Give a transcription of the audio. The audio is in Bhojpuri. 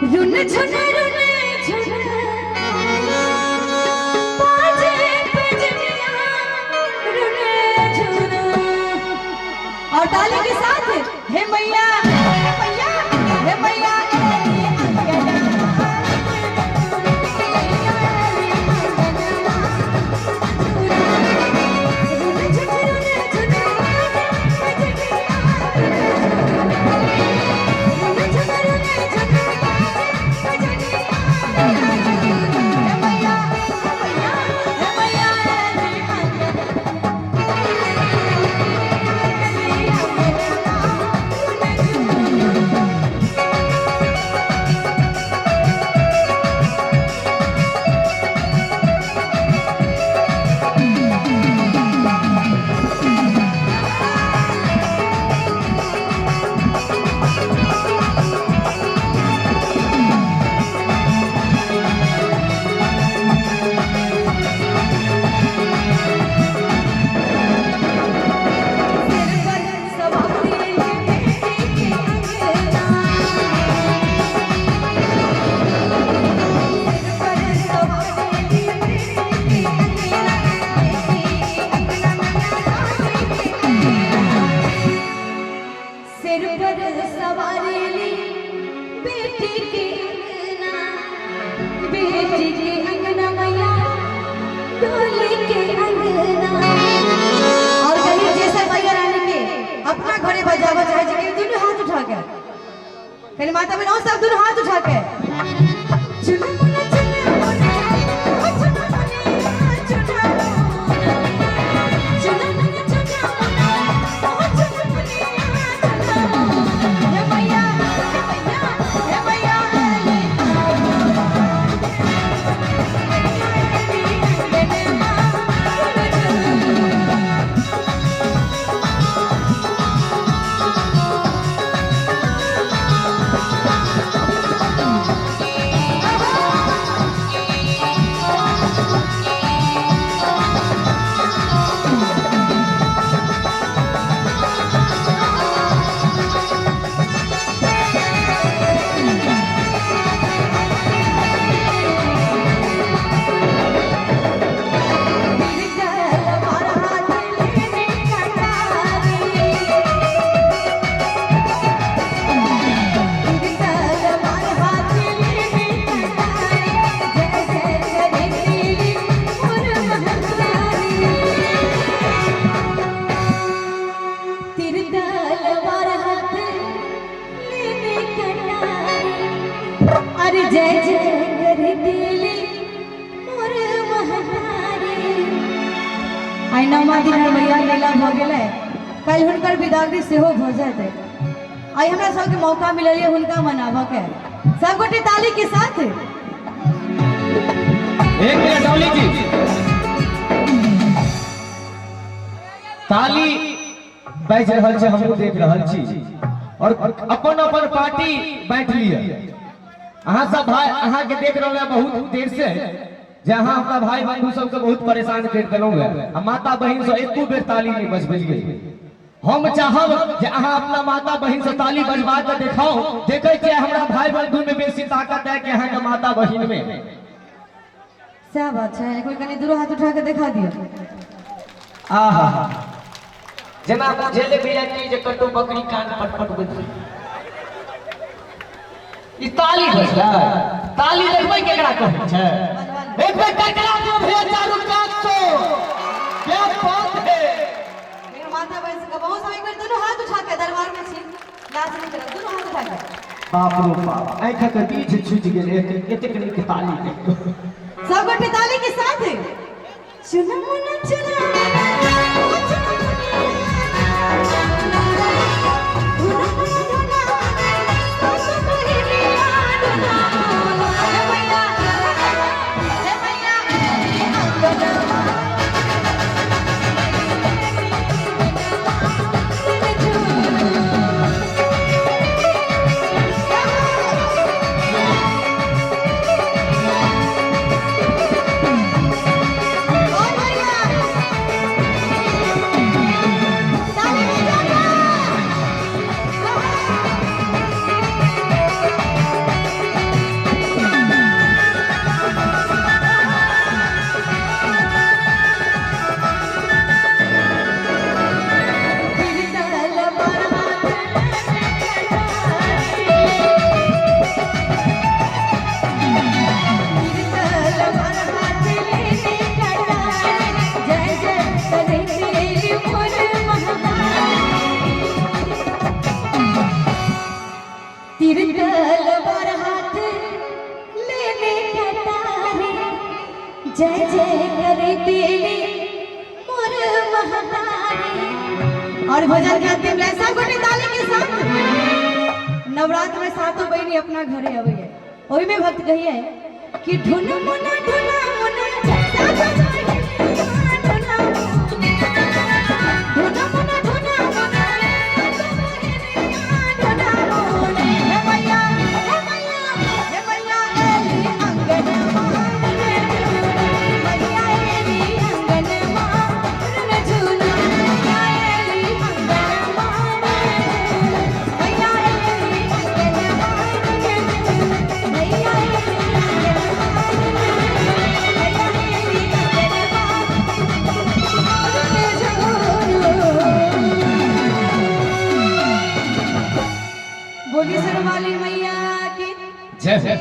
रुन झुन बाजे बजनिया रुन झुन। और ताली के साथ हे मैया हे मैया हे मैया मेरी माता बहनों सब दोनों हाथ उठा के मैया मेला भ गेलै कल हुनकर विदागरी सेहो भ जाते आई हमरा सबके मौका मिलल है हुनका मनाबऽ के सब गोटे ताली के साथ एक मिनट डॉली जी ताली बाजि रहल छै हमहु देख रहल छी और अपन अपन पार्टी बैठ लिया अहाँ सब भाई अहाँ के देख रहल है बहुत देर से जहाँ अपना भाई बंधु सबके बहुत परेशान कर देलौं है माता बहन से एको बेर ताली नहीं बजबैलिए हम चाहब जे अहाँ अपना माता बहन से ताली बजबा के देखाओ देखे छियै हमरा भाई बंधु में बेसी ताकत है कि अहाँ के माता बहन में क्या बात है कोई कनी दूर हाथ उठा के दिखा दियो आहा जना बुझेले बिया की जे कटो बकरी कान पटपट बजै ई ताली बजला ताली देखबै केकरा कहै छै एक बार टकरा दो भैया चारों कान से क्या बात है मेरा माता बहन से बहुत समय कर दोनों हाथ उठा के दरबार में छी नाच नहीं कर दोनों हाथ उठा के बाप रे बाप आंखा के बीच छूट गेल एतेक नीक ताली सब गोटे ताली के साथ चुना मुना चुना और भजन के अंतिम लाइन सब गोटे ताली के साथ नवरात्र में सातों बहनी अपना घरे आवे है ओही में भक्त कहिए कि ढुन मुना ढुना मुना सातों बहनी ढुना ढुना मुना ढुना मुना सातों बहनी ढुना मुना हे मैया हे मैया हे मैया एली अंगन मारे मैया एली अंगन मारे झूला मैया एली अंगन मारे मैया एली अंगन मारे मैया बोली सर वाली मैया की जय जय